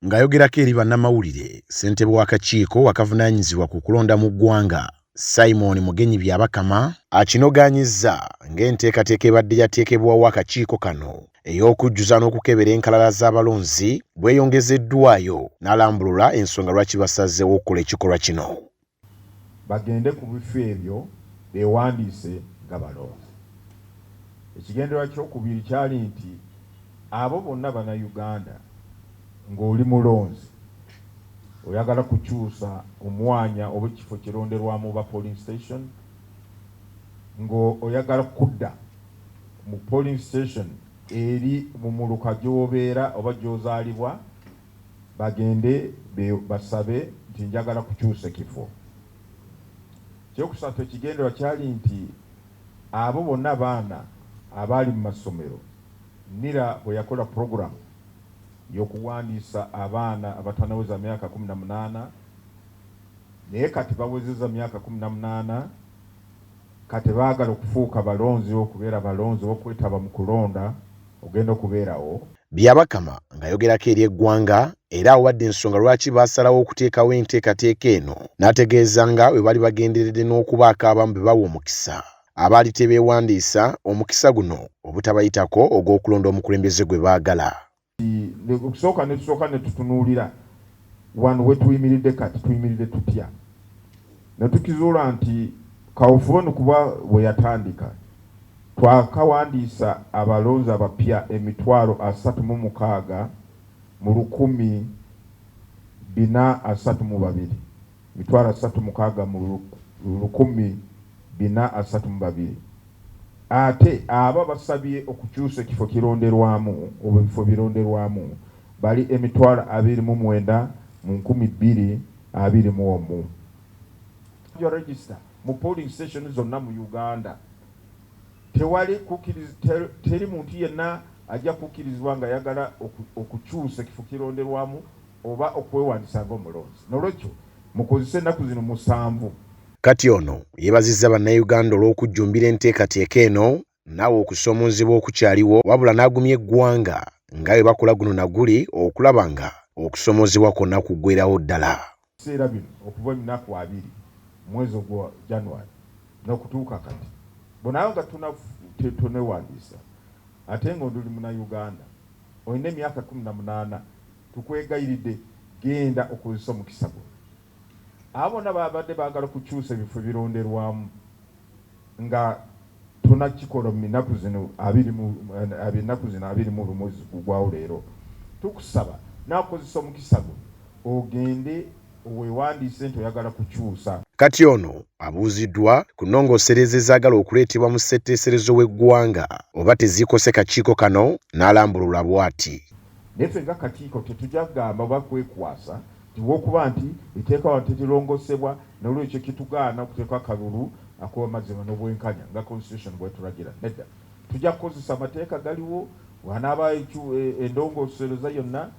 Ng'ayogerako eri bannamawulire, ssentebe w'akakiiko wakavunaanyizibwa ku kulonda mu ggwanga Simon Mugenyi Byabakama akinogaanyizza ng'enteekateeka ebadde yateekebwawo akakiiko kano ey'okujjuza n'okukebera enkalala z'abalonzi bweyongezeddwayo n'alambulula ensonga lwaki basazeewo okukola ekikolwa kino. Bagende ku bifo ebyo beewandiise nga balonzi. Ekigendererwa kyokubiri kyali nti abo bonna Bannayuganda ng'oli mulonzi oyagala kukyusa omwanya oba ekifo kironderwamu ba polling station, ng'oyagala kudda mu polling station eri mu muluka gy'obeera oba gy'ozaalibwa, bagende basabe nti njagala kukyusa ekifo. Ekyokusatu ekigendererwa kyali nti abo bonna abaana abaali mu masomero, NIRA bwe yakola program y'okuwandiisa abaana abatanaweza myaka 18 naye kati bawezeza myaka 18 kati baagala okufuuka balonzi okubeera balonzi okwetaba mu kulonda ogenda okubeerawo. Byabakama ng'ayogerako eri eggwanga era awadde ensonga lwaki baasalawo okuteekawo enteekateeka eno n'ategeeza nga bwe bali bagenderedde n'okubaako abamu be bawa omukisa abaali tebeewandiisa omukisa guno obutabayitako ogw'okulonda omukulembeze gwe baagala. Okusooka ne tutunuulira wano we tuyimiridde kati tuyimiridde tutya. Ne tukizuula nti kawufuuni kuba bwe yatandika twakawandiisa abalonzi abapya 36,000 mu 1432. 36,000 mu 1432. Ate aba basabye okukyusa ekifo kironderwamu oba ebifo bironderwamu bali 29,000 mu 2021. Your register mu polling station zonna mu Uganda teri muntu yenna ajja kukirizibwa nga yagala okukyusa ekifo kironderwamu oba okwewandiisa ng'omulonzi. Nolwekyo mukozese ennaku zino 7. Kati ono yeebazizza bannayuganda olw'okujjumbira enteekateeka eno naawe okusoomoozebwa okukyaliwo wabula n'agumya eggwanga nga bwe bakola guno na guli okulaba nga okusoomoozebwa kwonna kuggweerawo ddala. Ebiseera bino okuva ennaku 2 mwezi ogwa January n'okutuuka kati bonayo nga tunewandiisa ate ng'oli Munnayuganda olina emyaka 18 tukwegayiridde genda okozesa omukisa guno. Abo bonna babadde baagala kukyusa ebifo bironderwamu nga tunakikola mu nnaku zino 20 mu mwezi gugwawo leero, tukusaba n'akozesa omukisa guno ogende weewandiise nti oyagala kukyusa. Kati ono abuuziddwa ku nnongoosereza ezaagala okuleetebwa mu ssetteeserezo w'eggwanga oba teziikose kakiiko kano n'alambulula bw'ati. Neffe nga kakiiko tetujja kugamba oba kwekwasa tiwokuba nti iteeka wano terirongosebwa n'olwekyo kitugaana okuteeka akalulu ak'amazima n'obwenkanya nga constitution bwetulagira. Nedda, tujja kukozesa amateeka galiwo wanaaba endongoosereza yonna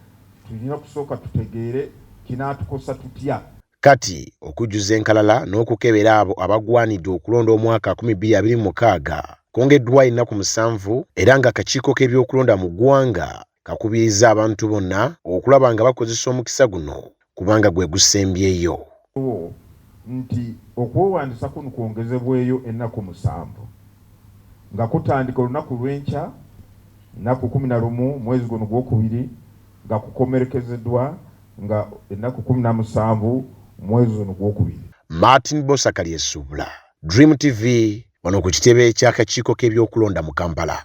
tulina kusooka tutegeere kinaatukosa tutya. Kati okujjuza enkalala n'okukebera abo abagwanidde okulonda omwaka 2026 kwongeddwa ennaku 7 era nga akakiiko k'ebyokulonda mu ggwanga kakubiriza abantu bonna okulaba nga bakozesa omukisa guno kubanga gwe gusembyeyo. Nti okwewandiisa kuno kwongezebweyo ennaku 7 nga kutandika olunaku lw'enkya ennaku 11 mwezi guno gw'okubiri nga kukomerekezeddwa nga ennaku 17 mwezi guno gw'okubiri. Martin Bosakali Esubula, Dream TV, wano ku kitebe ky'akakiiko k'ebyokulonda mu Kampala.